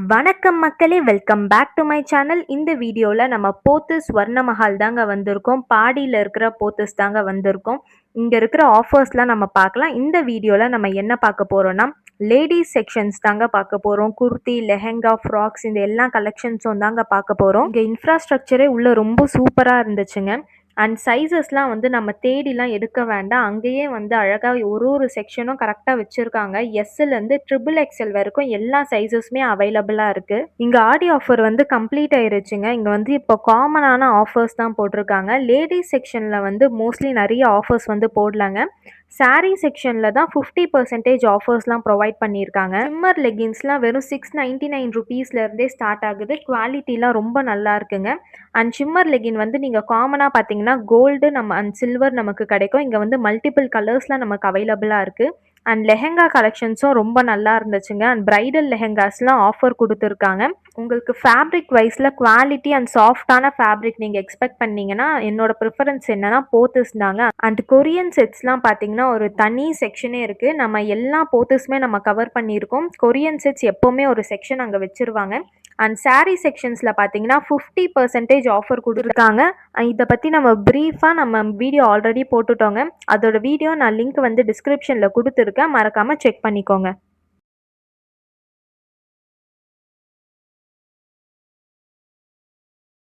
வணக்கம் மக்களே, welcome back to my channel. இந்த வீடியோவில் நம்ம போத்தீஸ் ஸ்வர்ண மஹால் தாங்க வந்திருக்கோம். பாடியில் இருக்கிற போத்தீஸ் தாங்க வந்திருக்கோம். இங்கே இருக்கிற ஆஃபர்ஸ்லாம் நம்ம பார்க்கலாம். இந்த வீடியோவில் நம்ம என்ன பார்க்க போகிறோம்னா, லேடிஸ் செக்ஷன்ஸ் தாங்க பார்க்க போகிறோம். குர்த்தி, லெஹெங்கா, ஃப்ராக்ஸ் இந்த எல்லா கலெக்ஷன்ஸும் தாங்க பார்க்க போகிறோம். இங்கே இன்ஃப்ராஸ்ட்ரக்சரே உள்ளே ரொம்ப சூப்பராக இருந்துச்சுங்க. அண்ட் சைஸஸ்லாம் வந்து நம்ம தேடிலாம் எடுக்க வேண்டாம். அங்கேயே வந்து அழகாக ஒரு செக்ஷனும் கரெக்டாக வச்சுருக்காங்க. எஸ்லேருந்து XXL வரைக்கும் எல்லா சைஸஸுமே அவைலபிளாக இருக்குது. இங்கே ஆடி ஆஃபர் வந்து கம்ப்ளீட் ஆயிருச்சுங்க. இங்கே வந்து இப்போ காமனான ஆஃபர்ஸ் தான் போட்டிருக்காங்க. லேடிஸ் செக்ஷனில் வந்து மோஸ்ட்லி நிறைய ஆஃபர்ஸ் வந்து போடலாங்க. சாரீ செக்ஷனில் தான் 50% ஆஃபர்ஸ்லாம் ப்ரொவைட் பண்ணியிருக்காங்க. ஷிம்மர் லெகின்ஸ்லாம் வெறும் 699 ருபீஸ்லேருந்தே ஸ்டார்ட் ஆகுது. குவாலிட்டிலாம் ரொம்ப நல்லா இருக்குங்க. அண்ட் ஷிம்மர் லெகின் வந்து நீங்கள் காமனாக பார்த்தீங்கன்னா கோல்டு அண்ட் சில்வர் நமக்கு கிடைக்கும். இங்கே வந்து மல்டிபிள் கலர்ஸ்லாம் நமக்கு அவைலபிளாக இருக்குது. அண்ட் லெஹெங்கா கலெக்ஷன்ஸும் ரொம்ப நல்லா இருந்துச்சுங்க. அண்ட் பிரைடல் லெஹெங்காஸ்லாம் ஆஃபர் கொடுத்துருக்காங்க. உங்களுக்கு ஃபேப்ரிக் வைஸில் குவாலிட்டி அண்ட் சாஃப்டான ஃபேப்ரிக் நீங்கள் எக்ஸ்பெக்ட் பண்ணீங்கன்னா என்னோட ப்ரிஃபரன்ஸ் என்னன்னா போத்தீஸ் தாங்க. அண்ட் கொரியன் செட்ஸ்லாம் பார்த்தீங்கன்னா ஒரு தனி செக்ஷனே இருக்குது. நம்ம எல்லா போத்தீஸுமே நம்ம கவர் பண்ணியிருக்கோம். கொரியன் செட்ஸ் எப்போவுமே ஒரு செக்ஷன் அங்கே வச்சுருவாங்க. அண்ட் சாரீ செக்ஷன்ஸில் பார்த்தீங்கன்னா 50% ஆஃபர் கொடுத்துருக்காங்க. இதை பற்றி நம்ம ப்ரீஃபாக நம்ம வீடியோ ஆல்ரெடி போட்டுட்டோங்க. அதோட வீடியோ நான் லிங்க் வந்து டிஸ்கிரிப்ஷனில் கொடுத்துருக்கேன். மறக்காமல் செக் பண்ணிக்கோங்க.